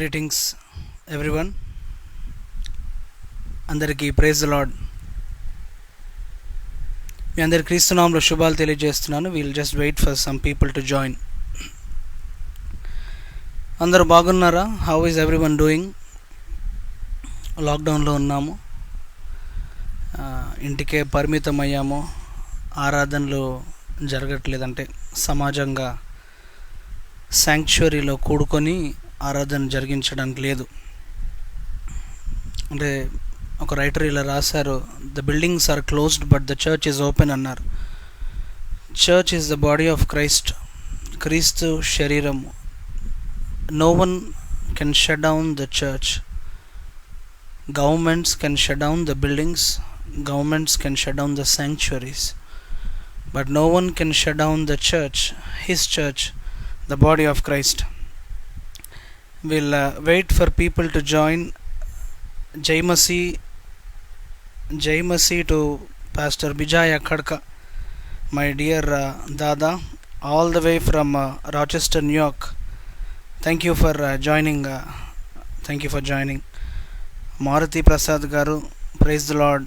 Greetings everyone. అందరికీ praise the Lord. మీ అందరి క్రీస్తునామంలో శుభాలు తెలియజేస్తున్నాను. We'll just wait for some people to join. అందరూ బాగున్నారా? How is everyone doing? లాక్డౌన్లో ఉన్నాము, ఇంటికే పరిమితం అయ్యాము. ఆరాధనలు జరగట్లేదంటే సమాజంగా శాంక్చురీలో కూడుకొని ఆరాధన జరిగించడానికి లేదు. అంటే ఒక రైటర్ ఇలా రాశారు, the buildings are closed but the church is open అన్నారు. Church is the body of Christ. క్రీస్తు శరీరం. No one can shut down the church. Governments can shut down the buildings, governments can shut down the sanctuaries, but no one can shut down the church, his church, the body of Christ. We'll wait for people to join. Jai Masi to Pastor Bijay Akkadka, my dear Dada, all the way from Rochester, New York. Thank you for joining. Thank you for joining. Maruti Prasad garu, praise the Lord.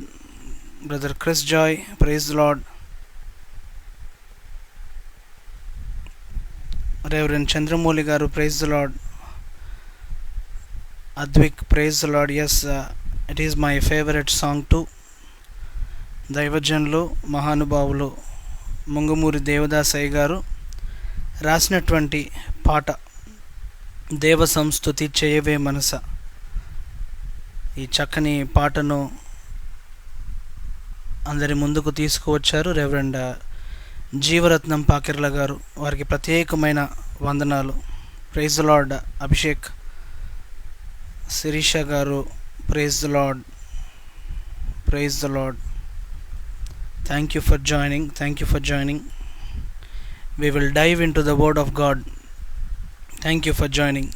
Brother Chris Joy, praise the Lord. Reverend Chandramoli garu, praise the Lord. Advik, praise the Lord. Yes, it is my favorite song too. దైవజనులు మహానుభావులు ముంగుమూరి దేవదాసయ్య గారు రాసినటువంటి పాట దేవ సంస్తుతి చేయవే మనస. ఈ చక్కని పాటను అందరి ముందుకు తీసుకువచ్చారు రెవరెండ్ జీవరత్నం పాకిర్ల గారు. వారికి ప్రత్యేకమైన వందనాలు. Praise the Lord. Abhishek Shirisha గారు, praise the Lord, praise the Lord. Thank you for joining, thank you for joining. We will dive into the word of God. Thank you for joining,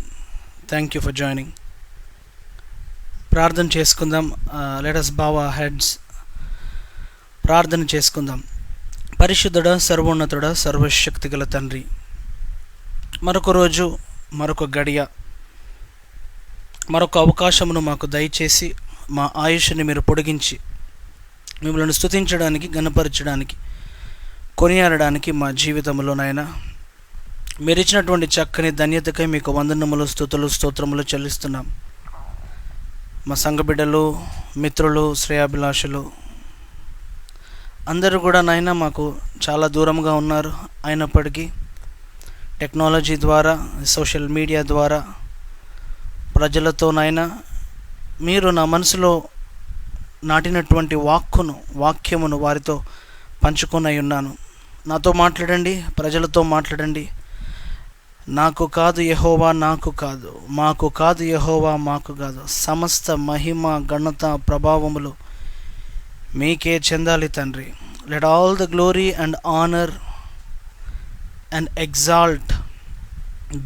thank you for joining. ప్రార్థన చేసుకుందాం. Let us bow our heads. ప్రార్థన చేసుకుందాం. పరిశుద్ధుడ, సర్వోన్నతుడ, సర్వశక్తి గల తండ్రి, మరొక రోజు, మరొక గడియ, మరొక అవకాశమును మాకు దయచేసి మా ఆయుష్ని మీరు పొడిగించి మిమ్మల్ని స్తుతించడానికి, గణపరచడానికి, కొనియాడడానికి మా జీవితంలో నాయన మీరు ఇచ్చినటువంటి చక్కని ధన్యతకై మీకు వందనములు, స్తుతులు, స్తోత్రములు చెల్లిస్తున్నాం. మా సంఘ బిడ్డలు, మిత్రులు, శ్రేయాభిలాషులు అందరూ కూడా నాయన మాకు చాలా దూరంగా ఉన్నారు. అయినప్పటికీ టెక్నాలజీ ద్వారా, సోషల్ మీడియా ద్వారా ప్రజలతో నాయన మీరు నా మనసులో నాటినటువంటి వాక్యమును వారితో పంచుకొని ఉన్నాను. నాతో మాట్లాడండి, ప్రజలతో మాట్లాడండి. నాకు కాదు యెహోవా, నాకు కాదు, మాకు కాదు యెహోవా, మాకు కాదు, సమస్త మహిమ, ఘనత, ప్రభావములు మీకే చెందాలి తండ్రి. Let all the glory and honour and exalt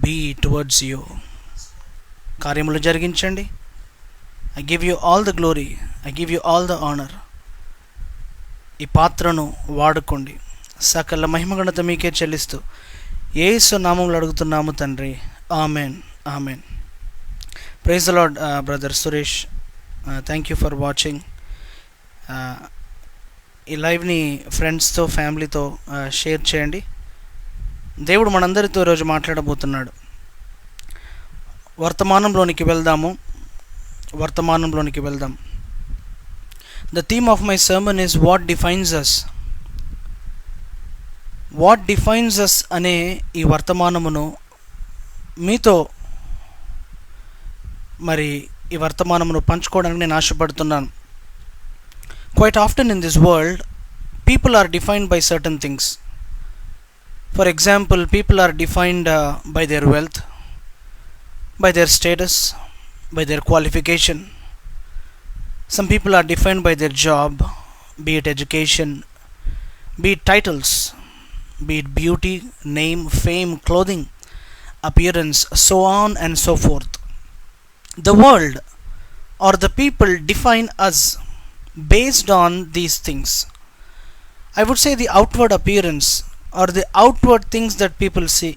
be towards you. కార్యములు జరిగించండి. I give you all the glory, I give you all the honour. ఈ పాత్రను వాడుకోండి. సకల మహిమగణత మీకే చెల్లిస్తూ యేసు నామములో అడుగుతున్నాము తండ్రి. Amen, amen. Praise the Lord. Brother Suresh, thank you for watching. ఈ లైవ్ని ఫ్రెండ్స్తో, ఫ్యామిలీతో షేర్ చేయండి. దేవుడు మనందరితో ఈరోజు మాట్లాడబోతున్నాడు. వర్తమానంలోనికి వెళ్దాం. The theme of my sermon is what defines us. What defines us అనే ఈ వర్తమానమును మీతో మరి ఈ వర్తమానమును పంచుకోవడానికి నేను ఆశపడుతున్నాను. Quite often in this world, people are defined by certain things. For example, people are defined by their wealth, by their status, by their qualification. Some people are defined by their job, be it education, be it titles, be it beauty, name, fame, clothing, appearance, so on and so forth. The world or the people define us based on these things. I would say the outward appearance or the outward things that people see.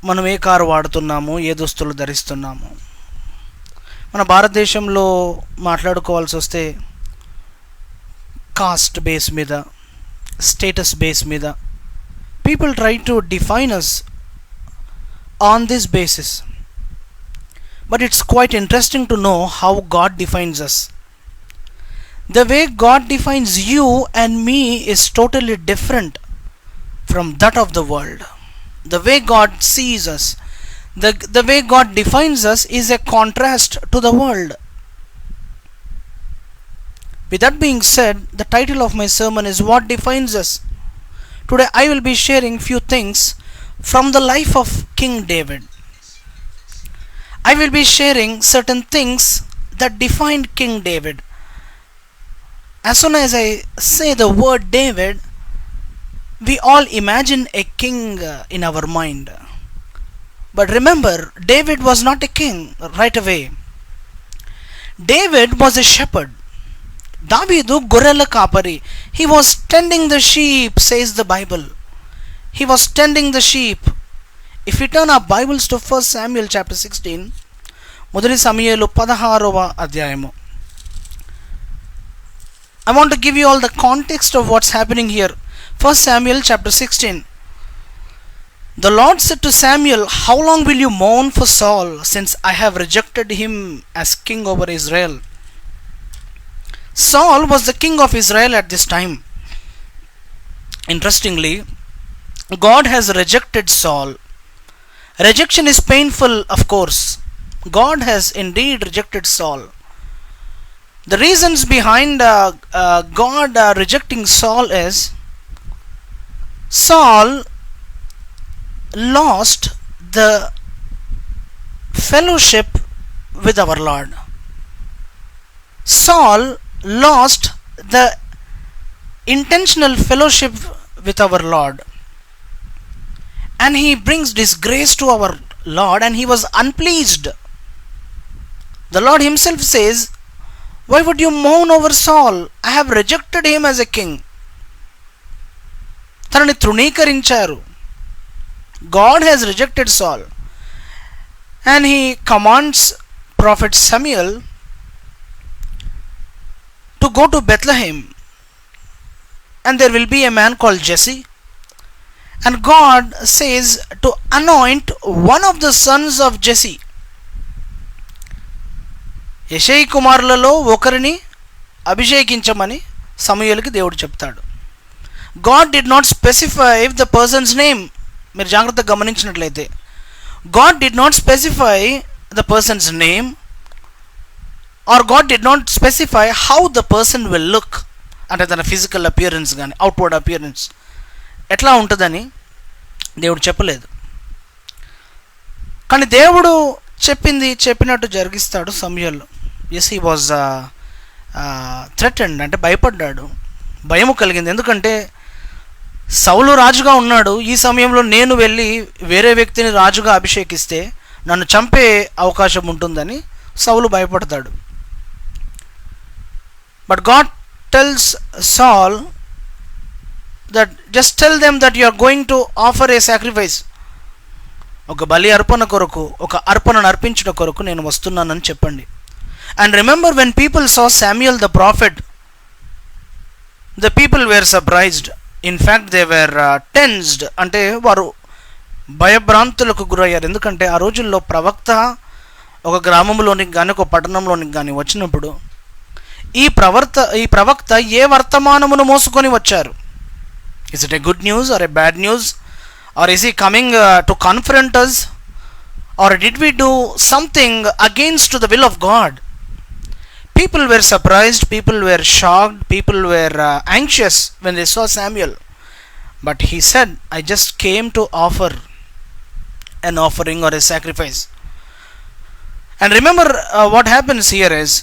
మనం ఏ car వాడుతున్నాము, ఏ దుస్తులు ధరిస్తున్నాము, మన భారతదేశంలో మాట్లాడుకోవాల్సి వస్తే cost base మీద, status base మీద people try to define us on this basis. But it's quite interesting to know how God defines us. The way God defines you and me is totally different from that of the world. The way God sees us, the way God defines us is a contrast to the world. With that being said, the title of my sermon is What Defines Us. Today I will be sharing few things from the life of King David. I will be sharing certain things that defined King David. As soon as I say the word David, we all imagine a king in our mind. But remember, David was not a king right away. David was a shepherd. Davidu gorrela kapari. He was tending the sheep, says the Bible. He was tending the sheep. If we turn our Bibles to 1 Samuel chapter 16, మొదటి సమూయేలు 16వ అధ్యాయము. I want to give you all the context of what's happening here. 1 Samuel chapter 16. The Lord said to Samuel, "How long will you mourn for Saul, since I have rejected him as king over Israel?" Saul was the king of Israel at this time. Interestingly, God has rejected Saul. Rejection is painful, of course. God has indeed rejected Saul. The reasons behind God rejecting Saul is Saul lost the fellowship with our Lord. Saul lost the intentional fellowship with our Lord, and he brings disgrace to our Lord, and he was unpleased. The Lord himself says, "Why would you mourn over Saul? I have rejected him as a king." తనని తృణీకరించారు. God has rejected Saul, and he commands prophet Samuel to go to Bethlehem, and there will be a man called Jesse, and God says to anoint one of the sons of Jesse. యెషయి కుమారులలో ఒకరిని అభిషేకించమని సమూయేలుకి దేవుడు చెప్తాడు. God did not specify the person's name. మీరు జాగ్రత్తగా గమనించినట్లయితే God did not specify the person's name, or God did not specify how the person will look. అంటే తన physical appearance కానీ outward appearance ఎట్లా ఉంటుందని దేవుడు చెప్పలేదు. కానీ దేవుడు చెప్పినట్టు జరిగిస్తాడు సమూయేలు. ఎస్, హీ వాజ్ థ్రెటెండ్, అంటే భయపడ్డాడు, భయము కలిగింది. ఎందుకంటే సౌలు రాజుగా ఉన్నాడు. ఈ సమయంలో నేను వెళ్ళి వేరే వ్యక్తిని రాజుగా అభిషేకిస్తే నన్ను చంపే అవకాశం ఉంటుందని సౌలు భయపడతాడు. బట్ గాడ్ టెల్స్ సాల్ that just tell them that you are going to offer a sacrifice. ఒక బలి అర్పణ కొరకు, ఒక అర్పణను అర్పించుట కొరకు నేను వస్తున్నానని చెప్పండి. And remember, when people saw Samuel the prophet, the people were surprised. In fact, they were tensed. అంటే వారు భయభ్రాంతులకు గురయ్యారు. ఎందుకంటే ఆ రోజుల్లో ప్రవక్త ఒక గ్రామంలోనికి కానీ ఒక పట్టణంలోనికి కానీ వచ్చినప్పుడు ఈ ప్రవక్త ఏ వర్తమానమును మోసుకొని వచ్చారు? Is it a good news or a bad news? Or is he coming to confront us? Or did we do something against the will of God? People were surprised, people were shocked, people were anxious when they saw Samuel. But he said, "I just came to offer an offering or a sacrifice." And remember what happens here is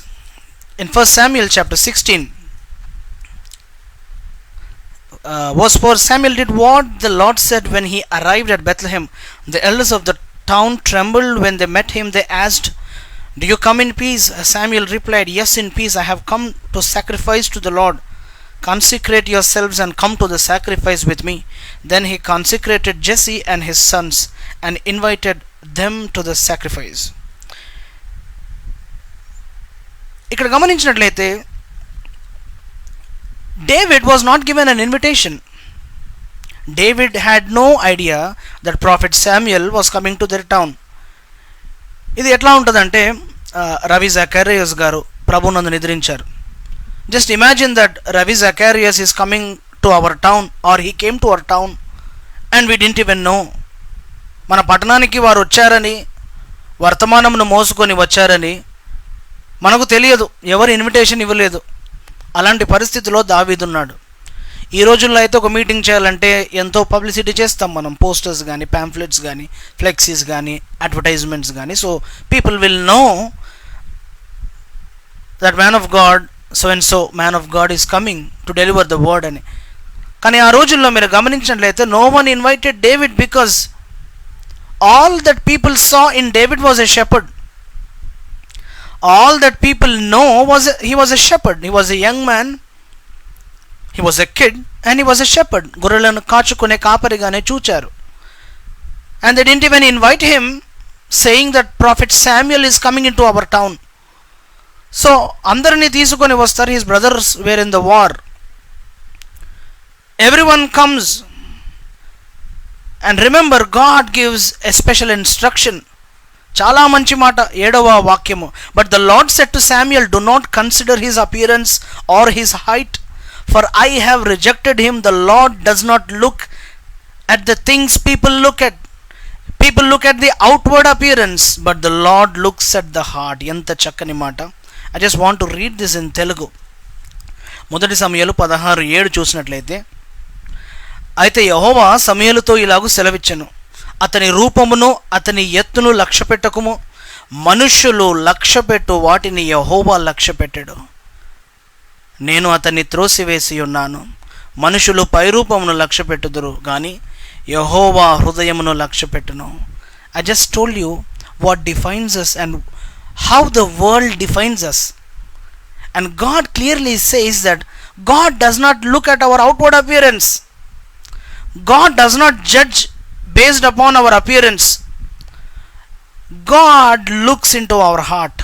in 1 Samuel chapter 16. Verse 4, Samuel did what the Lord said when he arrived at Bethlehem. The elders of the town trembled when they met him. They asked, "Do you come in peace?" Samuel replied, "Yes, in peace. I have come to sacrifice to the Lord. Consecrate yourselves and come to the sacrifice with me." Then he consecrated Jesse and his sons and invited them to the sacrifice. ఇక్కడ గమనించినట్లయితే David was not given an invitation. David had no idea that prophet Samuel was coming to their town. ఇది ఎట్లా ఉంటుందంటే, Ravi Zacharias గారు ప్రభునందు నిద్రించారు. Just imagine that Ravi Zacharias is coming to our town or he came to our town and we didn't even know. మన పట్టణానికి వారు వచ్చారని, వర్తమానమును మోసుకొని వచ్చారని మనకు తెలియదు, ఎవరు ఇన్విటేషన్ ఇవ్వలేదు. అలాంటి పరిస్థితిలో దావీదున్నాడు. ఈ రోజుల్లో అయితే ఒక మీటింగ్ చేయాలంటే ఎంతో పబ్లిసిటీ చేస్తాం మనం, పోస్టర్స్ కానీ, ప్యాంఫ్లెట్స్ కానీ, ఫ్లెక్సీస్ కానీ, అడ్వర్టైజ్మెంట్స్ కానీ. So people will know that man of God, so and so man of God is coming to deliver the word అని. కానీ ఆ రోజుల్లో మీరు గమనించినట్లయితే no one invited David because all that people saw in David was a shepherd. All that people know was he was a shepherd. He was a young man, he was a kid, and he was a shepherd. గొర్రెలను కాచుకునే కాపరిగానే చూచారు. And they didn't even invite him, saying that prophet Samuel is coming into our town. So అందరిని తీసుకొని వస్తారు. His brothers were in the war. Everyone comes. And remember, God gives a special instruction. చాలా మంచి మాట, 7వ వాక్యము. But the Lord said to Samuel, do not consider his appearance or his height, for I have rejected him. The Lord does not look at the things people look at. People look at the outward appearance, but the Lord looks at the heart. ఎంత చక్కని మాట. I just want to read this in Telugu. మొదటి సమూయేలు 16:7 చూసినట్లయితే, అయితే యెహోవా సమూయేలుతో ఇలాగు సెలవిచ్చెను, అతని రూపమును అతని ఎత్తును లక్ష్యపెట్టకుము, మనుష్యులు లక్ష్యపెట్టు వాటిని యెహోవా లక్ష్యపెట్టెడు. నేను అతన్ని త్రోసివేసి ఉన్నాను. మనుషులు పైరూపమును లక్ష్యపెట్టుదురు గాని యెహోవా హృదయమును లక్ష్యపెట్టును. I just told you what defines us and how the world defines us. And God clearly says that God does not look at our outward appearance. God does not judge based upon our appearance. God looks into our heart.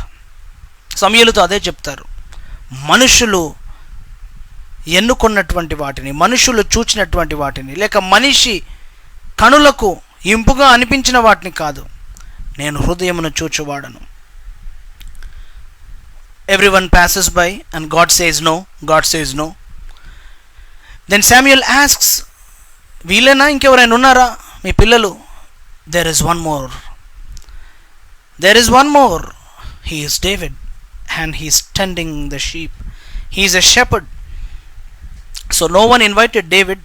సమూయేలుతో అదే చెప్తారు. మనుషులు ఎన్నుకున్నటువంటి వాటిని, మనుషులు చూచినటువంటి వాటిని, లేక మనిషి కనులకు ఇంపుగా అనిపించిన వాటిని కాదు, నేను హృదయమును చూచువాడను. Everyone passes by and God says no. God says no. Then Samuel asks, వీళ్ళేనా, ఇంకెవరైనా ఉన్నారా మీ పిల్లలు? There is one more. There is one more. He is David and he is tending the sheep. He is a shepherd. So no one invited David,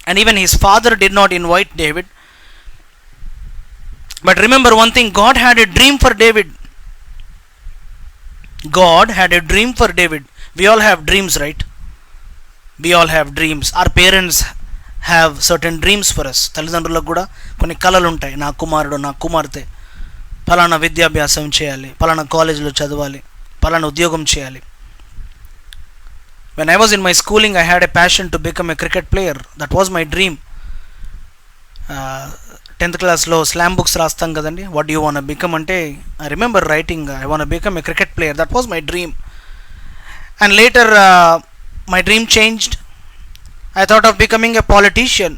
and even his father did not invite David. But remember one thing, God had a dream for David. God had a dream for David. We all have dreams, right? We all have dreams. Our parents have certain dreams for us. తల్లిదండ్రులకు కూడా కొన్ని కలలు ఉంటాయి. నా కుమారుడు, నా కుమార్తె పలానా విద్యాభ్యాసం చేయాలి, పలానా కాలేజీలో చదవాలి, పలానా ఉద్యోగం చేయాలి. When I was in my schooling, I had a passion to become a cricket player. That was my dream. 10th క్లాస్లో స్లామ్ బుక్స్ రాస్తాం కదండి, what do you want become అంటే, I remember writing I want become a cricket player. That was my dream. And later my dream changed. I thought of becoming a politician.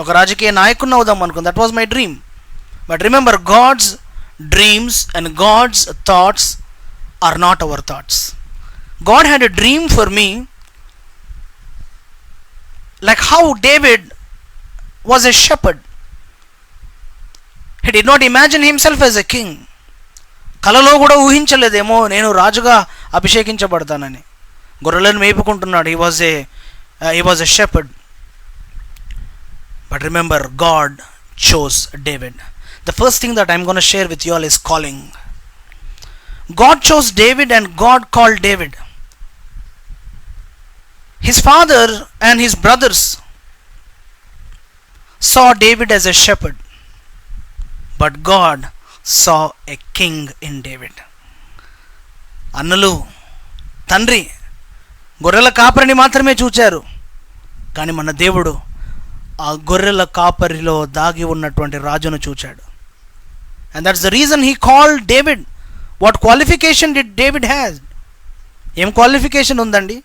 ఒక రాజకీయ నాయకుడిని అవుదాం అనుకున్నాను. That was my dream. But remember, God's dreams and God's thoughts are not our thoughts. God had a dream for me, like how David was a shepherd. He did not imagine himself as a king. కలలో కూడా ఊహించలేదేమో నేను రాజుగా అభిషేకించబడతానని. గొర్రెలను మేపుకుంటున్నాడు. He was a shepherd. But remember, God chose David. The first thing that I'm going to share with you all is calling. God chose David and God called David. His father and his brothers saw David as a shepherd, but God saw a king in David. అన్నలు, తండ్రి గొర్రెల కాపరిని మాత్రమే చూచారు, కానీ మన దేవుడు ఆ గొర్రెల కాపరిలో దాగి ఉన్నటువంటి రాజును చూచాడు. And that's the reason he called David what qualification did David has? ఏం క్వాలిఫికేషన్ ఉందండి?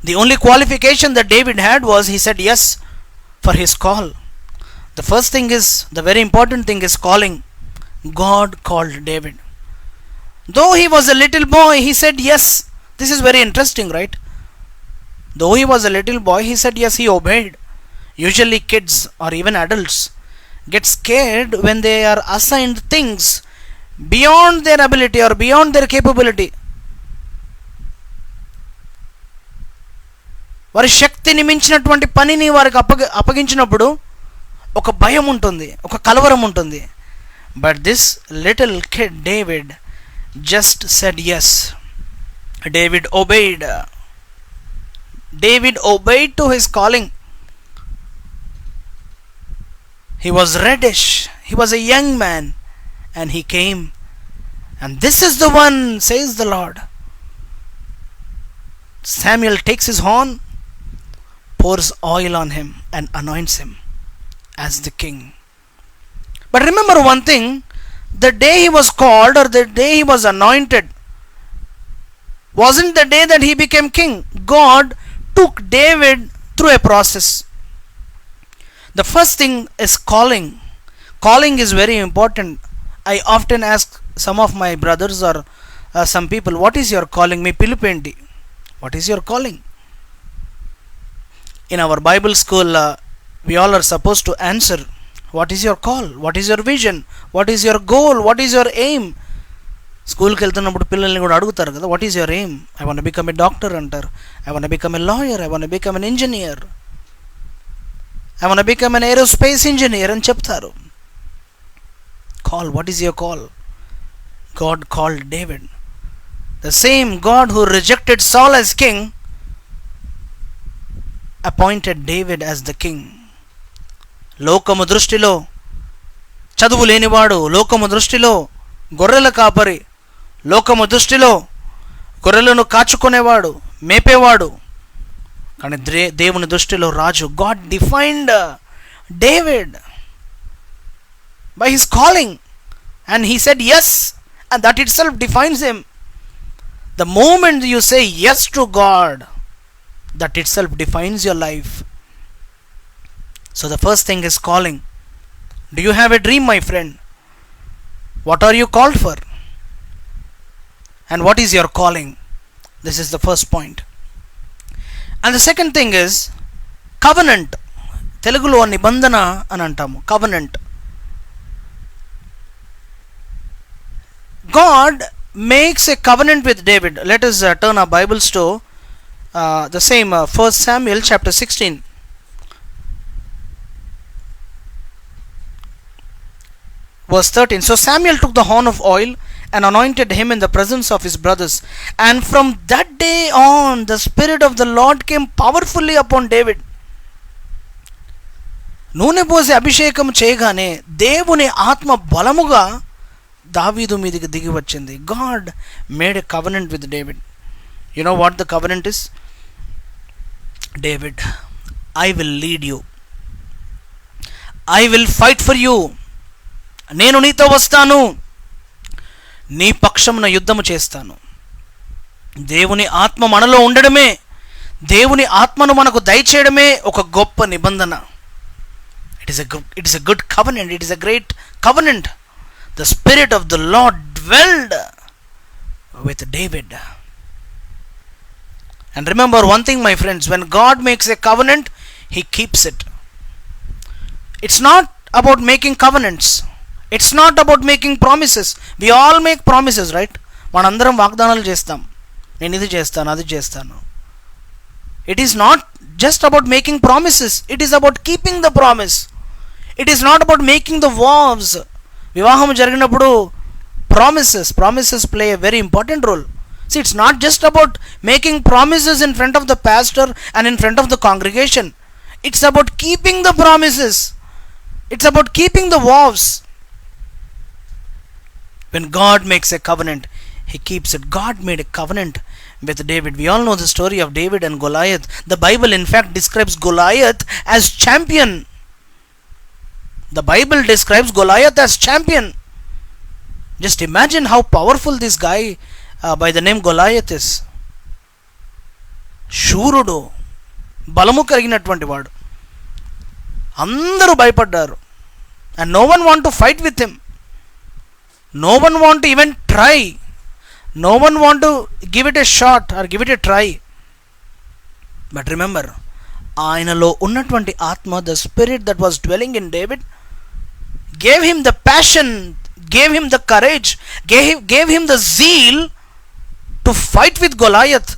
The only qualification that David had was he said yes for his call. The first thing is, the very important thing is calling. God called David. Though he was a little boy, he said yes. This is very interesting, right? Though he was a little boy, he said yes, he obeyed. Usually kids or even adults get scared when they are assigned things beyond their ability or beyond their capability. వారి శక్తిని మించినటువంటి పనిని వారికి అప్పగించినప్పుడు ఒక భయం ఉంటుంది, ఒక కలవరం ఉంటుంది. But this little kid David just said yes. David obeyed. David obeyed to his calling. He was reddish. He was a young man and he came. And this is the one, says the Lord. Samuel takes his horn, pours oil on him and anoints him as the king. But remember one thing, the day he was called or the day he was anointed wasn't the day that he became king. God took David through a process. The first thing is calling. Calling is very important. I often ask some of my brothers or some people, what is your calling? Me pilupenti. What is your calling? In our Bible school, we all are supposed to answer, what is your call? What is your vision? What is your goal? What is your aim? స్కూల్కి వెళ్తున్నప్పుడు పిల్లల్ని కూడా అడుగుతారు కదా, what is your aim? I want become a doctor అంటారు. I want become a lawyer. I want become an engineer. I want become an aerospace engineer అని చెప్తారు. Call, what is your call? God called David. The same God who rejected Saul as king appointed David as the king. లోకము దృష్టిలో చదువు లేనివాడు, లోకము దృష్టిలో గొర్రెల కాపరి, లోకము దృష్టిలో గొర్రెలను కాచుకునేవాడు, మేపేవాడు, కానీ దేవుని దృష్టిలో రాజు. God defined David by his calling and he said yes, and that itself defines him. The moment you say yes to God, that itself defines your life. So the first thing is calling. Do you have a dream, my friend? What are you called for? And what is your calling? This is the first point. And the second thing is covenant. Telugulo nibandhana అని అంటాము. Covenant. God makes a covenant with David. Let us turn our Bibles to the same 1 Samuel chapter 16. Verse 13. So Samuel took the horn of oil and anointed him in the presence of his brothers. And from that day on, the Spirit of the Lord came powerfully upon David. నూనె పోసి అభిషేకం చేయగానే దేవుని ఆత్మ బలముగా దావీదు మీదకి దిగి వచ్చింది. God made a covenant with David. You know what the covenant is? David, I will lead you. I will fight for you. నేను నీతో వస్తాను, నీ పక్షమున యుద్ధము చేస్తాను. దేవుని ఆత్మ మనలో ఉండడమే, దేవుని ఆత్మను మనకు దయచేయడమే ఒక గొప్ప నిబంధన. It is a good covenant. It is a great covenant. The Spirit of the Lord dwelled with David. And remember one thing, my friends, when God makes a covenant, He keeps it. It's not about making covenants. It's not about making promises. We all make promises, right? మనందరం వాగ్దానాలు చేస్తాం, నేను ఇది చేస్తాను, అది చేస్తాను. It is not just about making promises. It is about keeping the promise. It is not about making the vows. వివాహం జరిగినప్పుడు promises play a very important role. See, it's not just about making promises in front of the pastor and in front of the congregation. It's about keeping the promises. It's about keeping the vows. When God makes a covenant, He keeps it. God made a covenant with David. We all know the story of David and Goliath. The Bible in fact describes Goliath as champion. The Bible describes Goliath as champion. Just imagine how powerful this guy by the name Goliath is. శూరుడు, బలము కలిగినటువంటి వాడు. అందరూ భయపడ్డారు. And no one want to fight with him. No one want to even try. No one want to give it a shot or give it a try. But remember, ఆయనలో ఉన్నటువంటి ఆత్మ, the spirit that was dwelling in David, gave him the passion, gave him the courage, gave him the zeal to fight with Goliath.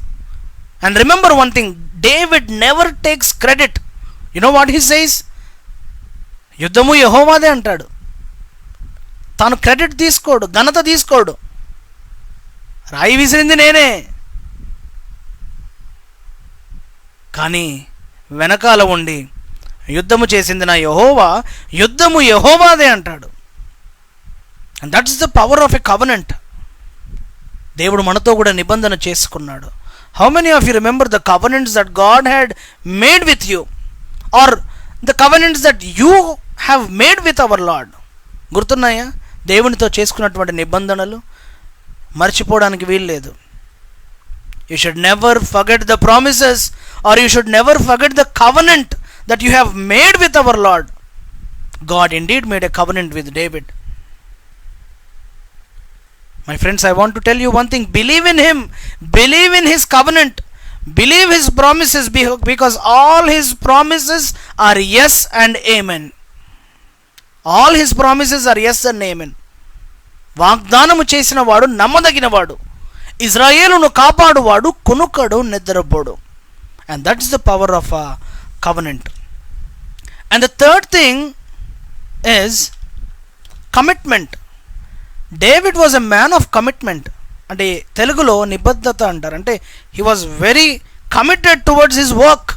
And remember one thing, David never takes credit. You know what he says? యుద్ధము యెహోవాదే అంటాడు. తాను credit తీసుకోడు, ఘనత తీసుకోడు. రాయి విసిరింది నేనే, కానీ వెనకాల ఉండి యుద్ధము చేసింది నా యెహోవా, యుద్ధము యెహోవాదే అంటాడు. And that is the power of a covenant. దేవుడు మనతో కూడా నిబంధన చేసుకున్నాడు. How many of you remember the covenants that God had made with you, or the covenants that you have made with our Lord? గుర్తున్నాయా? దేవునితో చేసుకున్నటువంటి నిబంధనలు మర్చిపోవడానికి వీల్లేదు. You should never forget the promises, or you should never forget the covenant that you have made with our Lord. God indeed made a covenant with David. My friends, I want to tell you one thing. Believe in him. Believe in his covenant. Believe his promises, because all his promises are yes and amen. All his promises are yes and amen. వాగ్దానము చేసిన వాడు నమ్మదగినవాడు. ఇజ్రాయేలును కాపాడువాడు కునుకడు నిద్రపోడు. And that is the power of a covenant. And the third thing is commitment. David was a man of commitment. అంటే తెలుగులో నిబద్ధత అంటారు. అంటే he was very committed towards his work.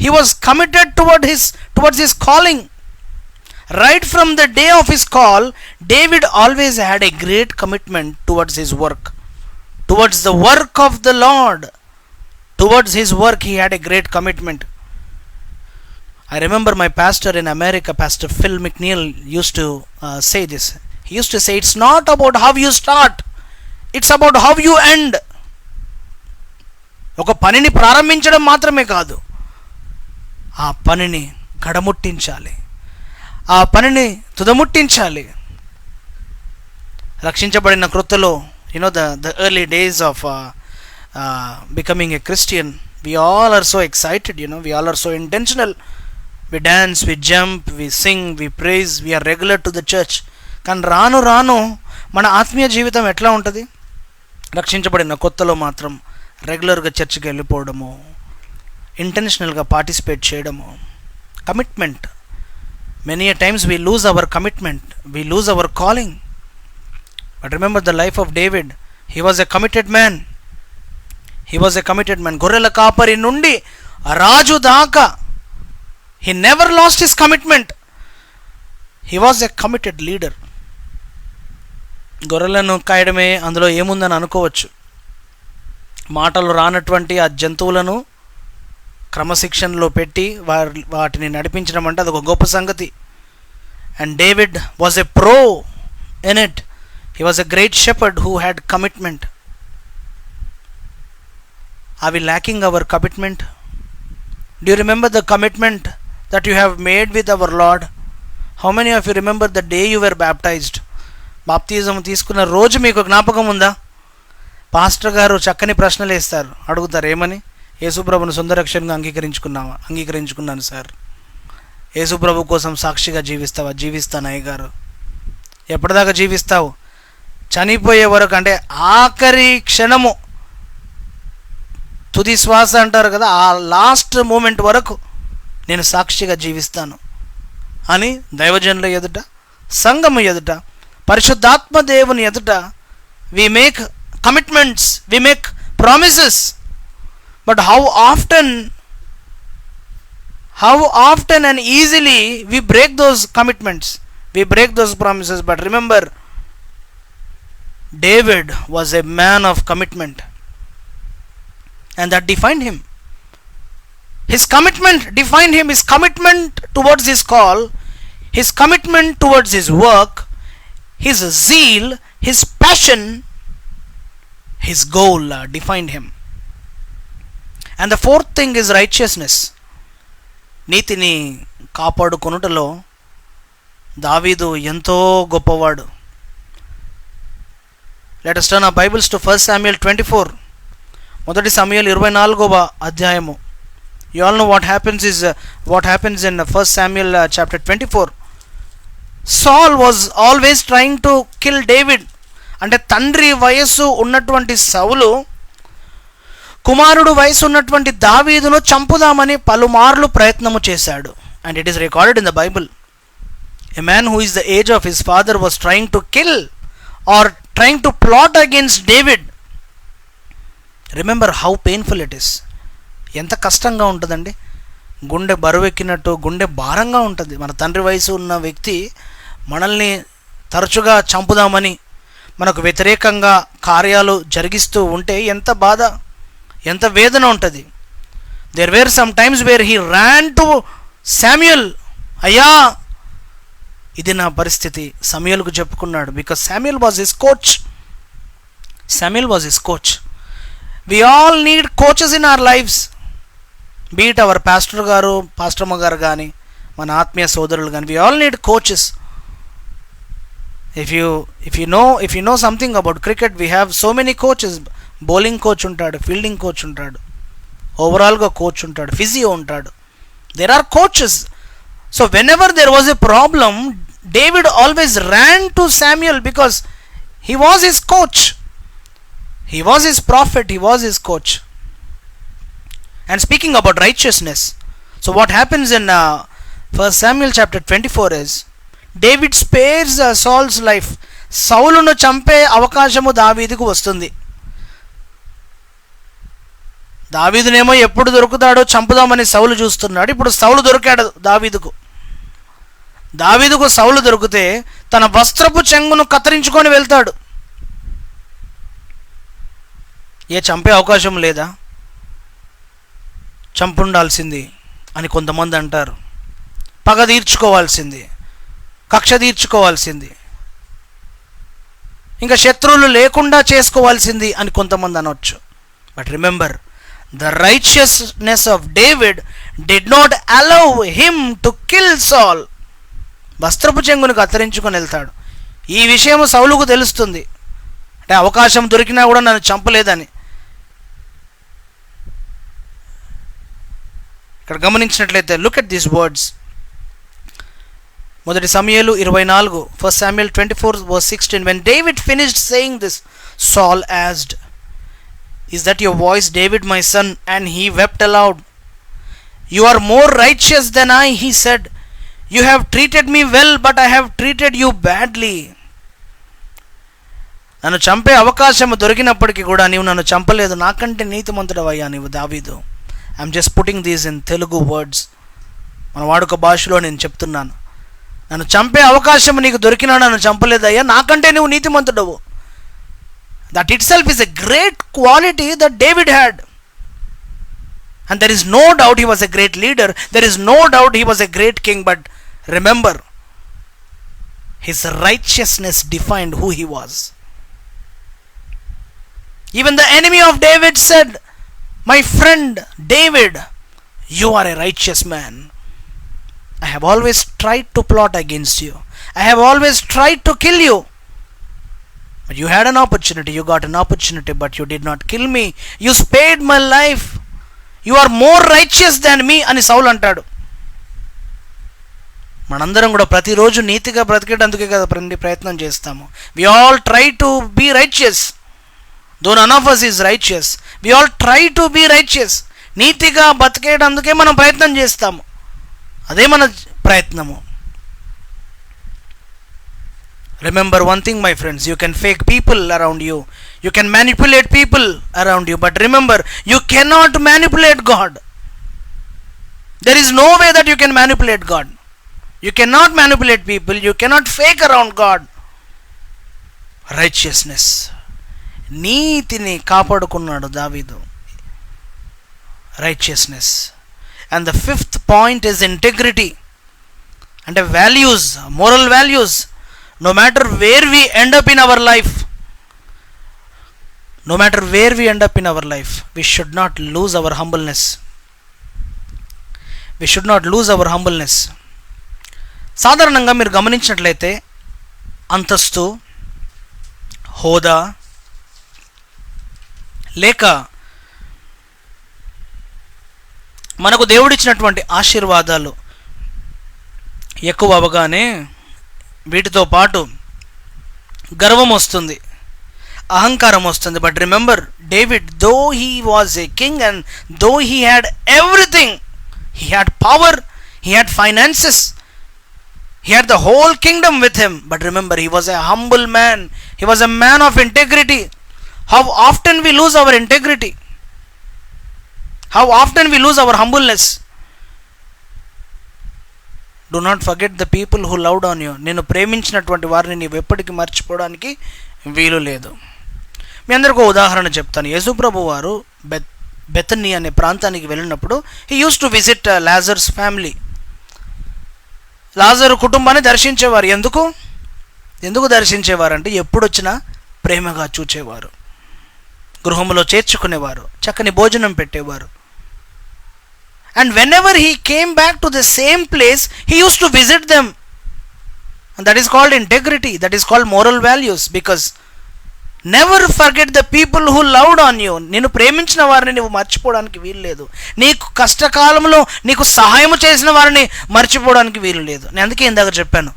He was committed towards his calling. Right from the day of his call, David always had a great commitment towards his work. Towards the work of the Lord. Towards his work he had a great commitment. I remember my pastor in America, Pastor Phil McNeil, used to say this. He used to say, it's not about how you start, it's about how you end. ఒక పనిని ప్రారంభించడం మాత్రమే కాదు, ఆ పనిని కడముట్టించాలి, ఆ పనిని తుదముట్టించాలి. రక్షించబడిన క్రొత్తలో, the early days of becoming a Christian, we all are so excited, we all are so intentional. We dance, we jump, we sing, we praise, we are regular to the church. కానీ రాను రాను మన ఆత్మీయ జీవితం ఎట్లా ఉంటుంది? రక్షించబడిన కొత్తలో మాత్రం రెగ్యులర్గా చర్చికి వెళ్ళిపోవడము, ఇంటెన్షనల్గా పార్టిసిపేట్ చేయడము, commitment. Many a times we lose our commitment, we lose our calling. But remember the life of David. He was a committed man. He was a committed man. గొర్రెల కాపరి నుండి రాజు దాకా he never lost his commitment. He was a committed leader. గొర్రెలను కాయడమే అందులో ఏముందని అనుకోవచ్చు. మాటలు రానటువంటి ఆ జంతువులను క్రమశిక్షణలో పెట్టి వాటిని నడిపించడం అంటే అదొక గొప్ప సంగతి. And David was a pro in it. He was a great shepherd who had commitment. Are we lacking our commitment? Do you remember the commitment that you have made with our Lord? How many of you remember the day you were baptized? బాప్తిజం తీసుకున్న రోజు మీకు జ్ఞాపకం ఉందా? Pastor గారు చక్కని ప్రశ్నలు వేస్తారు, అడుగుతారు, ఏమని? యేసుప్రభును సొంత రక్షణగా అంగీకరించుకున్నాను సార్. యేసుప్రభు కోసం సాక్షిగా జీవిస్తావా? జీవిస్తాను అయ్య గారు. ఎప్పటిదాకా జీవిస్తావు? చనిపోయే వరకు, అంటే ఆఖరి క్షణము, తుది శ్వాస అంటారు కదా, ఆ లాస్ట్ మూమెంట్ వరకు నేను సాక్షిగా జీవిస్తాను అని దైవజనుల ఎదుట, సంఘము ఎదుట, పరిశుద్ధాత్మ దేవుని ఎదుట we make commitments, we make promises. But how often and easily we break those commitments, we break those promises. But remember, David was a man of commitment, and that defined him. His commitment defined him. His commitment towards his call, his commitment towards his work, his zeal his passion, his goal defined him. And the fourth thing is righteousness. నీతిని కాపాడుకొనుటలో దావీదు ఎంతో గొప్పవాడు. Let us turn our Bibles to 1 Samuel 24. మొదటి సమూయేలు 24వ అధ్యాయము. You all know what happens in 1 Samuel chapter 24. Saul was always trying to kill David. అంటే తండ్రి వయస్సు ఉన్నటువంటి సౌలు కుమారుడు వయసు ఉన్నటువంటి దావీదును చంపుదామని పలుమార్లు ప్రయత్నము చేశాడు. And it is recorded in the Bible. A man who is the age of his father was trying to kill or trying to plot against David. Remember how painful it is. ఎంత కష్టంగా ఉంటుందండి. గుండె బరువెక్కినట్టు, గుండె భారంగా ఉంటుంది. మన తండ్రి వయసు ఉన్న వ్యక్తి మనల్ని తరచుగా చంపుదామని మనకు వ్యతిరేకంగా కార్యాలు జరిగిస్తూ ఉంటే ఎంత బాధ, ఎంత వేదన ఉంటుంది. There were some times where he ran to Samuel. అయ్యా ఇది నా పరిస్థితి సమూయేలుకు చెప్పుకున్నాడు. Because Samuel was his coach. Samuel was his coach. We all need coaches in our lifes. Be it our pastor గారు, పాస్టర్మ గారు కానీ, మన ఆత్మీయ సోదరులు కానీ, we all need coaches. If you know something about cricket, we have so many coaches. Bowling coach ఉంటాడు, fielding coach ఉంటాడు, ఓవరాల్గా కోచ్ ఉంటాడు, ఫిజియో ఉంటాడు. There are coaches. So whenever there was a problem, David always ran to Samuel because he was his coach. He was his prophet, he was his coach. And speaking about righteousness, so what happens in 1 Samuel chapter 24 is David spares Saul's life. సౌలును చంపే అవకాశము దావీదుకు వస్తుంది. దావీదునేమో ఎప్పుడు దొరుకుతాడో చంపుదామని సౌలు చూస్తున్నాడు. ఇప్పుడు సౌలు దొరికాడు దావీదుకు. సౌలు దొరికితే తన వస్త్రపు చెంగును కత్తిరించుకొని వెళ్తాడు. చంపే అవకాశం లేదా, చంపుండాల్సింది అని కొంతమంది అంటారు. పగ తీర్చుకోవాల్సింది, కక్ష తీర్చుకోవాల్సింది, ఇంకా శత్రువులు లేకుండా చేసుకోవాల్సింది అని కొంతమంది అనొచ్చు. But remember, the righteousness of David did not allow him to kill సాల్. వస్త్రపు చెంగును కత్తిరించుకొని వెళ్తాడు. ఈ విషయం సౌలుకు తెలుస్తుంది. అంటే అవకాశం దొరికినా కూడా నన్ను చంపలేదని. ఇక్కడ గమనించినట్లయితే లుక్ ఎట్ దీస్ వర్డ్స్. మొదటి సమూయేలు 24, 1 Samuel 24 verse 16. When David finished saying this, Saul asked, "Is that your voice, David, my son?" And he wept aloud. "You are more righteous than I," he said. "You have treated me well, but I have treated you badly." నన్ను చంపే అవకాశం దొరికినప్పటికీ కూడా నీవు నన్ను చంపలేదు. నాకంటే నీతిమంతుడవయ్యా నీవు దావీదు. I'm just putting these in Telugu words. మన వాడుక భాషలో నేను చెప్తున్నాను. నన్ను చంపే అవకాశం నీకు దొరికినా నన్ను చంపలేదయ్యా, నాకంటే నువ్వు నీతిమంతుడవు. That itself is a great quality that David had. And there is no doubt he was a great leader. There is no doubt he was a great king. But remember, his righteousness defined who he was. Even the enemy of David said, "My friend David, you are a righteous man. I have always tried to plot against you. I have always tried to kill you. But you had an opportunity, you got an opportunity, but you did not kill me. You spared my life. You are more righteous than me." అని సౌలు అంటాడు. మనందరం కూడా ప్రతిరోజు నీతిగా బ్రతికేటందుకే కదా ప్రయత్నం చేస్తాము. We all try to be righteous. Though none of us is righteous, we all try to be righteous. నీతిగా బతికేటందుకే మనం ప్రయత్నం చేస్తాము. అదే మన ప్రయత్నము. Remember one thing, my friends, you can fake people around you. You can manipulate people around you. But remember, you cannot manipulate God. There is no way that you can manipulate God. You cannot manipulate people. You cannot fake around God. Righteousness. నీతిని కాపాడుకున్నాడు దావీదు. Righteousness. And the fifth point is integrity. అంటే values, moral values. No matter where we end up in our life, no matter where we end up in our life, we should not lose our humbleness. We should not lose our humbleness. సాధారణంగా మీరు గమనించినట్లయితే అంతస్తు, హోదా లేక మనకు దేవుడిచ్చినటువంటి ఆశీర్వాదాలు ఎక్కువ అవగానే వీటితో పాటు గర్వం వస్తుంది, అహంకారం వస్తుంది. But remember David, though he was a king and though he had everything, he had power, he had finances, he had the whole kingdom with him, but remember he was a humble man, he was a man of integrity. How often we lose our integrity, how often we lose our humbleness. Do not forget the people who loved on you. నిన్ను ప్రేమించినటువంటి వారిని నీవు ఎప్పటికీ మర్చిపోవడానికి వీలు లేదు. మీ అందరికీ ఉదాహరణ చెప్తాను. యేసుప్రభు వారు బెతనీ అనే ప్రాంతానికి వెళ్ళినప్పుడు he used to visit Lazarus family. లాజరు కుటుంబాన్ని దర్శించేవారు. ఎందుకు దర్శించేవారంటే ఎప్పుడు వచ్చినా ప్రేమగా చూచేవారు, గృహంలో చేర్చుకునేవారు, చక్కని భోజనం పెట్టేవారు. And when ever he came back to the same place he use to visit them. That is called integrity, that is called moral values. Because never forget the people who loved on you. నేను ప్రేమించిన వారిని నువ్వు మర్చిపోవడానికి వీలు లేదు. నీకు కష్టకాలంలో నీకు సహాయం చేసిన వారిని మర్చిపోవడానికి వీలు లేదు. నేను అందుకే ఇందాక చెప్పాను,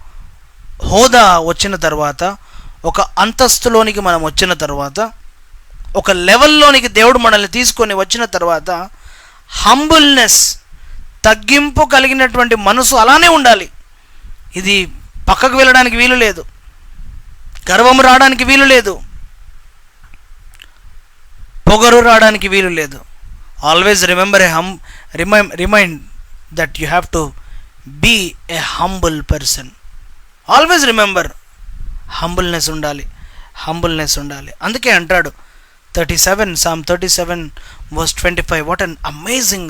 హోదా వచ్చిన తర్వాత, ఒక అంతస్తులోనికి మనం వచ్చిన తర్వాత, ఒక లెవెల్లోనికి దేవుడు మనల్ని తీసుకొని వచ్చిన తర్వాత, హంబుల్నెస్, తగ్గింపు కలిగినటువంటి మనసు అలానే ఉండాలి. ఇది పక్కకు వెళ్ళడానికి వీలు లేదు, గర్వం రావడానికి వీలు లేదు, పొగరు రావడానికి వీలు లేదు. Always remember remind that you have to be a humble person. Always remember, humbleness ఉండాలి, హంబుల్నెస్ ఉండాలి. అందుకే అంటాడు 37, Psalm 37 verse 25. What an amazing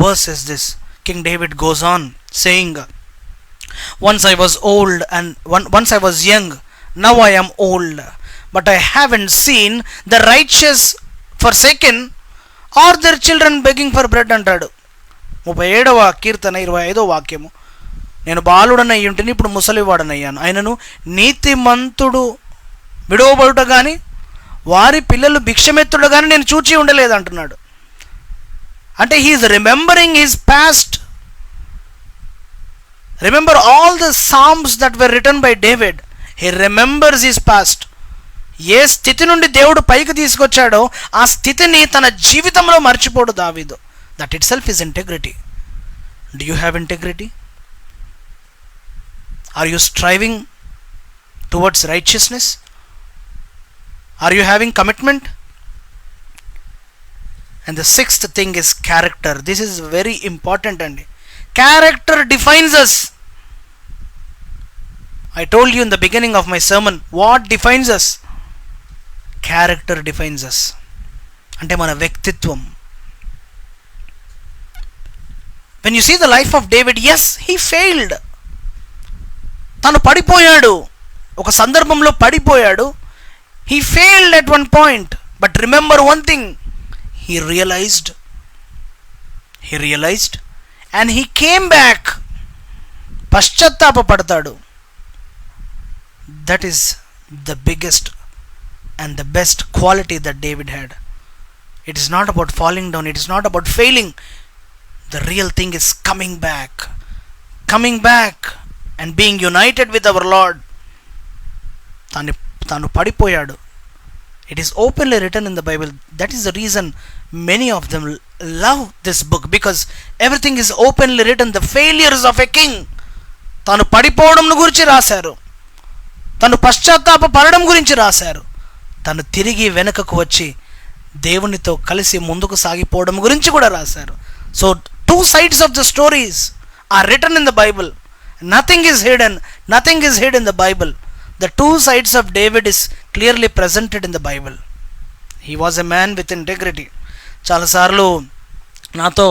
verse is this. King David goes on saying, once I was old and once I was young, now I am old, but I haven't seen the righteous forsaken or their children begging for bread అంటాడు. 37వ కీర్తన 25వ వాక్యము. నేను బాలుడనై ఉంటేనే ఇప్పుడు ముసలివాడనయ్యాను, ఆయనను నీతిమంతుడు విడవబడుట కానీ వారి పిల్లలు భిక్షమెత్తుడు కానీ నేను చూచి ఉండలేదు అంటున్నాడు. అంటే he is remembering his past. Remember all the psalms that were written by David. He remembers his past. ఏ స్థితి నుండి దేవుడు పైకి తీసుకొచ్చాడో ఆ స్థితిని తన జీవితంలో మర్చిపోడు దావీదు. That itself is integrity. Do you have integrity? Are you striving towards righteousness? Are you having commitment? And the sixth thing is character. This is very important, and character defines us. I told you in the beginning of my sermon, what defines us? Character defines us. Ante mana vyaktitvam. When you see the life of David, yes, he failed. Tanu padipoyadu, oka sandarbhamlo padipoyadu. He failed at one point, but remember one thing, he realized and he came back. Paschatapa padtadu. That is the biggest and the best quality that David had. It is not about falling down, it is not about failing. The real thing is coming back and being united with our Lord. తాను పడిపోయాడు. It is openly written in the Bible. That is the reason many of them love this book, because everything is openly written. The failures of a king. తాను పడిపోవడం గురించి రాశారు, తను పశ్చాత్తాప పడడం గురించి రాశారు, తను తిరిగి వెనుకకు వచ్చి దేవునితో కలిసి ముందుకు సాగిపోవడం గురించి కూడా రాశారు. So two sides of the stories are written in the Bible. Nothing is hid in the Bible. The two sides of David is clearly presented in the Bible. He was a man with integrity. చాలాసార్లు నాతో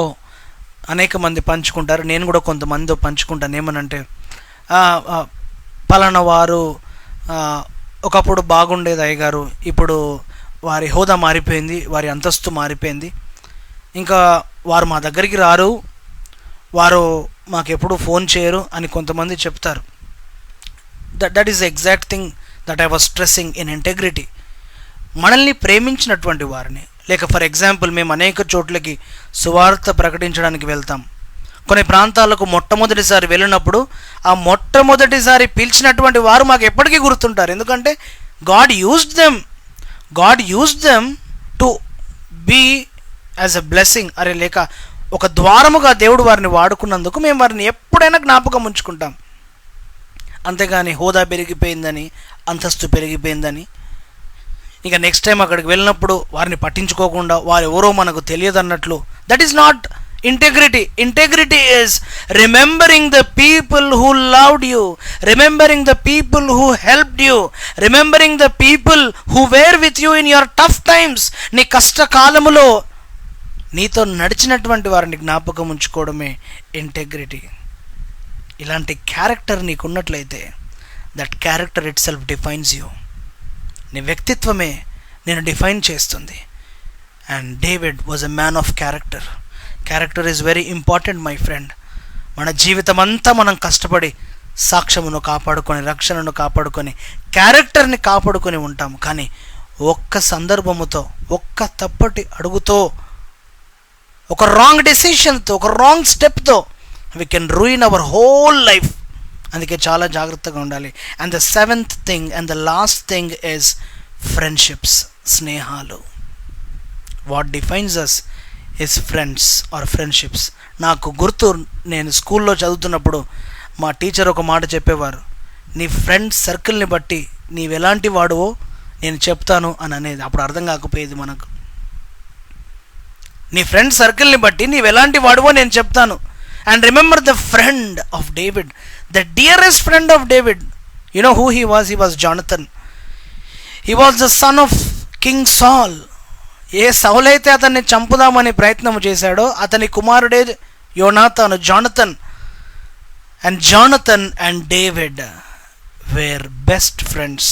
అనేక మంది పంచుకుంటారు, నేను కూడా కొంతమంది పంచుకుంటాను. ఏమనంటే పలానా వారు ఒకప్పుడు బాగుండేది అయ్యగారు, ఇప్పుడు వారి హోదా మారిపోయింది, వారి అంతస్తు మారిపోయింది, ఇంకా వారు మా దగ్గరికి రారు, వారు మాకెప్పుడు ఫోన్ చేయరు అని కొంతమంది చెప్తారు. That is the exact thing that I was stressing in integrity. మనల్ని ప్రేమించినటువంటి వారిని, లేక ఫర్ ఎగ్జాంపుల్ మేము అనేక చోట్లకి సువార్త ప్రకటించడానికి వెళ్తాం. కొన్ని ప్రాంతాలకు మొట్టమొదటిసారి వెళ్ళినప్పుడు ఆ మొట్టమొదటిసారి పిలిచినటువంటి వారు మాకు ఎప్పటికీ గుర్తుంటారు. ఎందుకంటే God used them to be as a blessing, అరే లేక ఒక ద్వారముగా దేవుడు వారిని వాడుకున్నందుకు మేము వారిని ఎప్పుడైనా జ్ఞాపకం ఉంచుకుంటాం. అంతేగాని హోదా పెరిగిపోయిందని, అంతస్తు పెరిగిపోయిందని, ఇక నెక్స్ట్ టైం అక్కడికి వెళ్ళినప్పుడు వారిని పట్టించుకోకుండా వారు ఎవరో మనకు తెలియదు అన్నట్లు, that is not integrity. Integrity is remembering the people who loved you, remembering the people who helped you, remembering the people who were with you in your tough times. నీ కష్టకాలములో నీతో నడిచినటువంటి వారిని జ్ఞాపకం ఉంచుకోవడమే ఇంటెగ్రిటీ. ఇలాంటి క్యారెక్టర్ నీకున్నట్లయితే that character itself defines you. నీ వ్యక్తిత్వమే నేను డిఫైన్ చేస్తుంది. And David was a man of character. Character is very important my friend. మన జీవితం అంతా మనం కష్టపడి సాక్ష్యమును కాపాడుకొని, రక్షణను కాపాడుకొని, క్యారెక్టర్ని కాపాడుకొని ఉంటాము. కానీ ఒక్క సందర్భముతో, ఒక్క తప్పటి అడుగుతో, ఒక రాంగ్ డెసిషన్తో, ఒక రాంగ్ స్టెప్తో we can ruin our whole life. అందుకే చాలా జాగ్రత్తగా ఉండాలి. And the seventh thing and the last thing is friendships, స్నేహాలు. What defines us is friends or friendships. నాకు గుర్తు, నేను స్కూల్లో చదువుతున్నప్పుడు మా టీచర్ ఒక మాట చెప్పేవారు, నీ ఫ్రెండ్ సర్కిల్ని బట్టి నీవెలాంటి వాడువో నేను చెప్తాను అని అనేది. అప్పుడు అర్థం కాకపోయేది మనకు. నీ ఫ్రెండ్ సర్కిల్ని బట్టి నీవెలాంటి వాడువో నేను చెప్తాను. And remember the friend of David, the dearest friend of David. You know who he was? He was Jonathan. He was the son of king సాల్. ఏ సౌలైతే అతన్ని చంపుదామని ప్రయత్నం చేశాడో అతని కుమారుడే యోనాతాను, Jonathan. And Jonathan and David were best friends.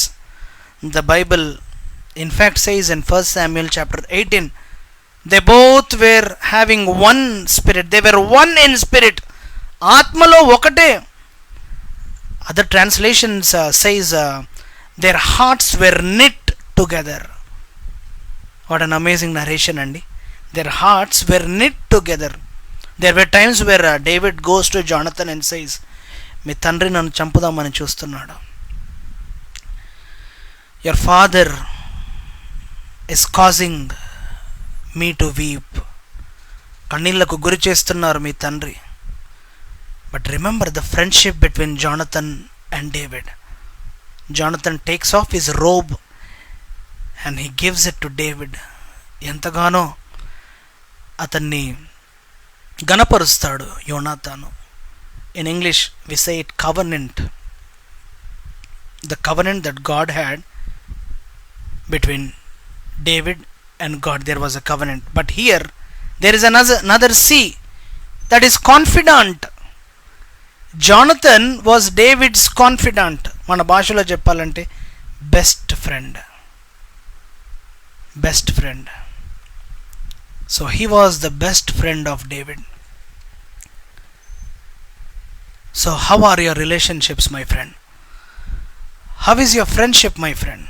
The Bible in fact says in 1 Samuel chapter 18, they both were having one spirit. They were one in spirit. ఆత్మలో ఒకటే. Other translations says their hearts were knit together. What an amazing narration andi. Their hearts were knit together. There were times where David goes to Jonathan and says, మీ తండ్రి నన్ను చంపుదామని చూస్తున్నాడు. Your father is causing me to weep. కన్నీళ్లకు గురి చేస్తున్నారు మీ తండ్రి. But remember the friendship between Jonathan and David. Jonathan takes off his robe and he gives it to David. ఎంతగానో అతన్ని గణపరుస్తాడు యోనాతాను. In English we say it covenant. The covenant that God had between David and God, there was a covenant. But here there is another C, that is confidant. Jonathan was David's confidant. మన భాషలో చెప్పాలంటే best friend. Best friend. So he was the best friend of David. So how are your relationships, my friend? How is your friendship, my friend?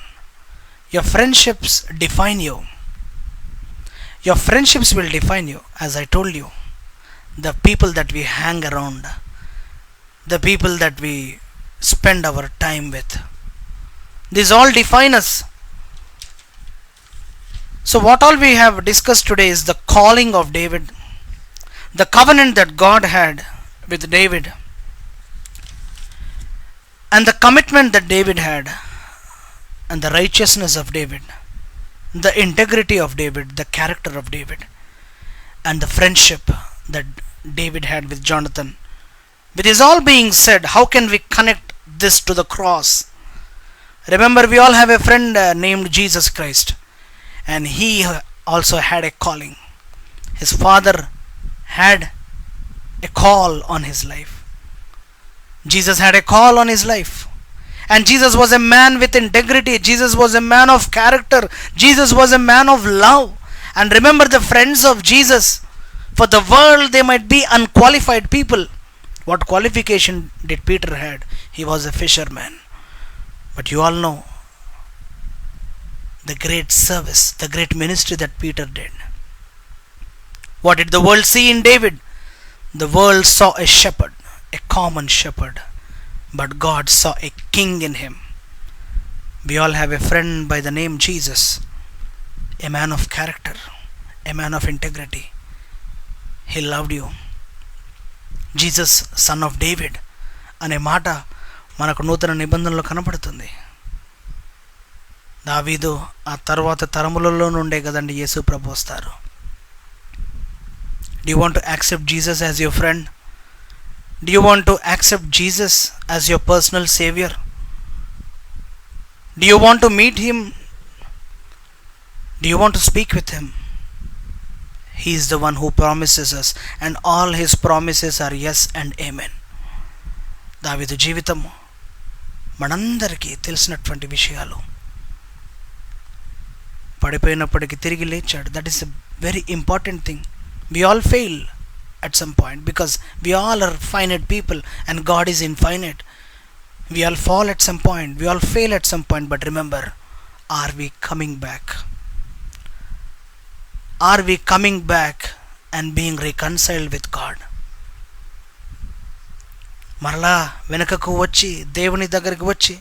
Your friendships define you. Your friendships will define you. As I told you, the people that we hang around, the people that we spend our time with, these all define us. So what all we have discussed today is the calling of David, the covenant that God had with David, and the commitment that David had, and the righteousness of David, the integrity of David, the character of David, and the friendship that David had with Jonathan. With this all being said, how can we connect this to the cross? Remember, we all have a friend named Jesus Christ. And he also had a calling. His father had a call on his life. Jesus had a call on his life. And Jesus was a man with integrity. Jesus was a man of character. Jesus was a man of love. And remember the friends of Jesus. For the world they might be unqualified people. What qualification did Peter had? He was a fisherman. But you all know the great service, the great ministry that Peter did. What did the world see in David? The world saw a shepherd, a common shepherd. But God saw a king in him. We all have a friend by the name Jesus. A man of character, a man of integrity. He loved you. Jesus, son of David అనే మాట మనకు నూతన నిబంధనలో కనపడుతుంది. దావీదు ఆ తర్వాత తరములలో నుండే కదండి యేసు ప్రభు వస్తారు. Do you want to accept Jesus as your friend? Do you want to accept Jesus as your personal savior? Do you want to meet him? Do you want to speak with him? He is the one who promises us, and all his promises are yes and amen. దావీదు జీవితం మనందరికీ తెలిసినటువంటి విషయాలు. పడిపోయినప్పటికీ తిరిగి లేచాడు. That is a very important thing. We all fail at some point because we all are finite people and God is infinite. We all fall at some point. We all fail at some point. But remember, are we coming back? Are we coming back and being reconciled with God? మరలా వెనకకు వచ్చి దేవుని దగ్గరికి వచ్చి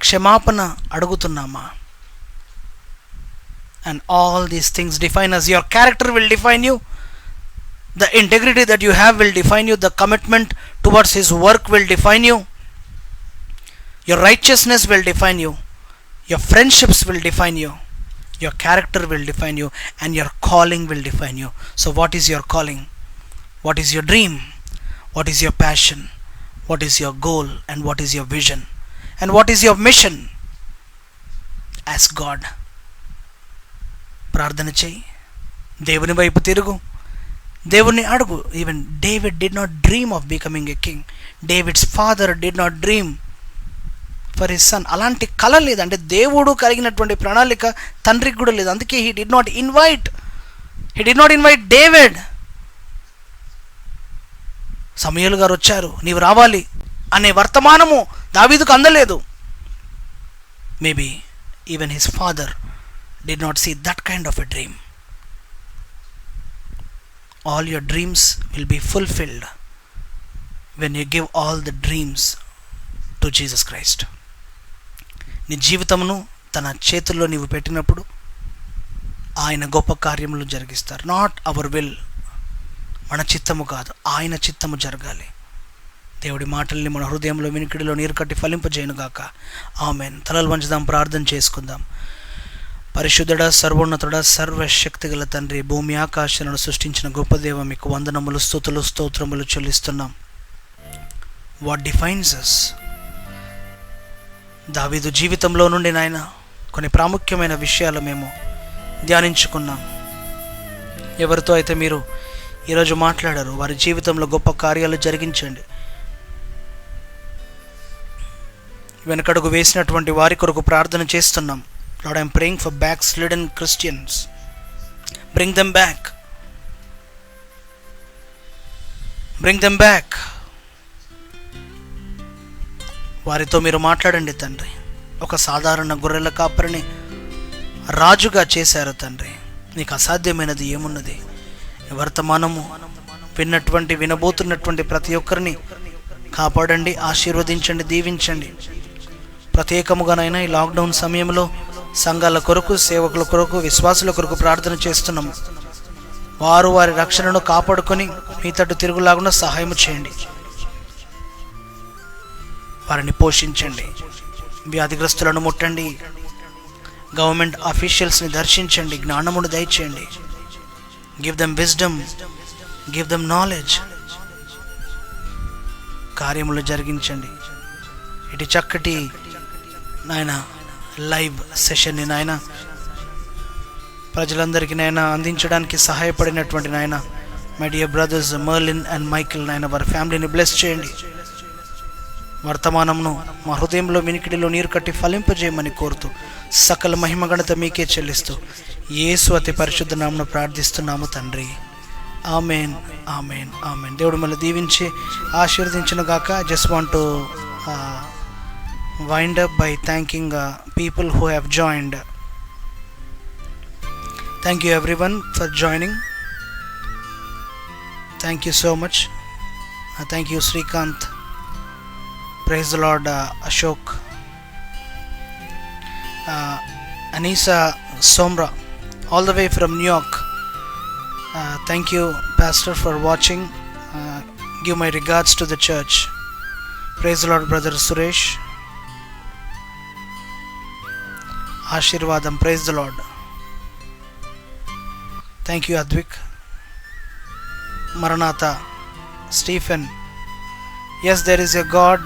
క్షమాపణ అడుగుతున్నామా? And all these things define us. Your character will define you. The integrity that you have will define you. The commitment towards his work will define you. Your righteousness will define you. Your friendships will define you. Your character will define you. And your calling will define you. So what is your calling? What is your dream? What is your passion? What is your goal? And what is your vision? And what is your mission? Ask God. ప్రార్థన చేయి. దేవుని వైపు తిరుగు. దేవుని అడుగు. Even David did not dream of becoming a king. David's father did not dream for his son. అలాంటి కళ లేదు. అంటే దేవుడు కలిగినటువంటి ప్రణాళిక తండ్రికి కూడా లేదు. అందుకే he did not invite David. సమూయేలు గారు వచ్చారు, నీవు రావాలి అనే వర్తమానము దావీదుకు అందలేదు. Maybe even his father did not see that kind of a dream. All your dreams will be fulfilled when you give all the dreams to Jesus Christ. నీ జీవితమును తన చేతుల్లో నీవు పెట్టినప్పుడు ఆయన గొప్ప కార్యములు జరిగిస్తారు. నాట్ అవర్ విల్, మన చిత్తము కాదు, ఆయన చిత్తము జరగాలి. దేవుడి మాటల్ని మన హృదయంలో వినికిడిలో నీరు కట్టి ఫలింపజేయునుగాక. ఆమెన్. తలలు వంచుదాం, ప్రార్థన చేసుకుందాం. పరిశుద్ధుడ, సర్వోన్నతుడ, సర్వశక్తిగల తండ్రి, భూమి ఆకాశాలను సృష్టించిన గొప్ప దేవ, మీకు వందనములు, స్తుతులు, స్తోత్రములు చెల్లిస్తున్నాం. వాట్ డిఫైన్స్ అస్? దావీదు జీవితంలో నుండి నాయన కొన్ని ప్రాముఖ్యమైన విషయాలు మేము ధ్యానించుకున్నాం. ఎవరితో అయితే మీరు ఈరోజు మాట్లాడారు వారి జీవితంలో గొప్ప కార్యాలు జరిగించండి. వెనకడుగు వేసినటువంటి వారి కొరకు ప్రార్థన చేస్తున్నాం. Lord, I am praying for backslidden Christians. Bring them back. Bring them back. వారితో మీరు మాట్లాడండి తండ్రి. ఒక సాధారణ గొర్రెల కాపరిని రాజుగా చేశారు తండ్రి. నీకు అసాధ్యమైనది ఏమున్నది? వర్తమానము వినబోతున్నటువంటి ప్రతి ఒక్కరిని కాపాడండి, ఆశీర్వదించండి, దీవించండి. ప్రత్యేకముగానైనా ఈ లాక్డౌన్ సమయంలో సంఘాల కొరకు, సేవకుల కొరకు, విశ్వాసుల కొరకు ప్రార్థన చేస్తున్నాము. వారు వారి రక్షణను కాపాడుకొని మీ తట్టు తిరుగులాగున సహాయం చేయండి. వారిని పోషించండి. వ్యాధిగ్రస్తులను ముట్టండి. గవర్నమెంట్ ఆఫీషియల్స్ని దర్శించండి. జ్ఞానమును దయచేయండి. Give them wisdom, give them knowledge. కార్యములు జరిగించండి. ఇటు చక్కటి నాయన లైవ్ సెషన్ని నాయన ప్రజలందరికీ నాయన అందించడానికి సహాయపడినటువంటి నాయన my dear brothers Marilyn and Michael నాయన వారి ఫ్యామిలీని బ్లెస్ చేయండి. వర్తమానంను మా హృదయంలో వినికిడిలో నీరు కట్టి ఫలింపజేయమని కోరుతూ సకల మహిమగణత మీకే చెల్లిస్తూ యేసు అతి పరిశుద్ధ నామమున ప్రార్థిస్తున్నాము తండ్రి. Amen, amen, amen. దేవుడు మళ్ళీ దీవించి ఆశీర్వదించును గాక. Just want to wind up by thanking people who have joined. Thank you everyone for joining. Thank you so much. Thank you Srikanth. Praise the Lord. Ashok, Anisa Somra, all the way from New York. Thank you Pastor for watching. Give my regards to the church. Praise the Lord. Brother Suresh, Ashirvadam. Praise the Lord. Thank you Advik. Maranatha. Stephen. Yes, there is a God.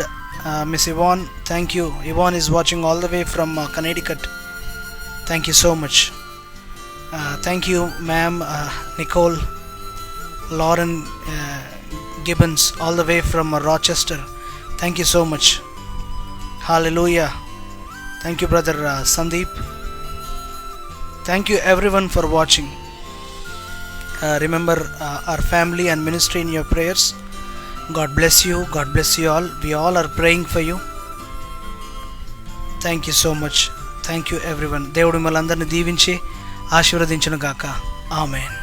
Miss Yvonne, thank you. Yvonne is watching all the way from Connecticut. Thank you so much. Thank you ma'am. Nicole. Lauren Gibbons, all the way from Rochester. Thank you so much. Hallelujah. Thank you brother Sandeep. Thank you everyone for watching. Remember our family and ministry in your prayers. God bless you. God bless you all. We all are praying for you. Thank you so much. Thank you everyone. దేవుడు మిమ్మల్ని అందరిని దీవించి ఆశీర్వదించును గాక. ఆమేన్.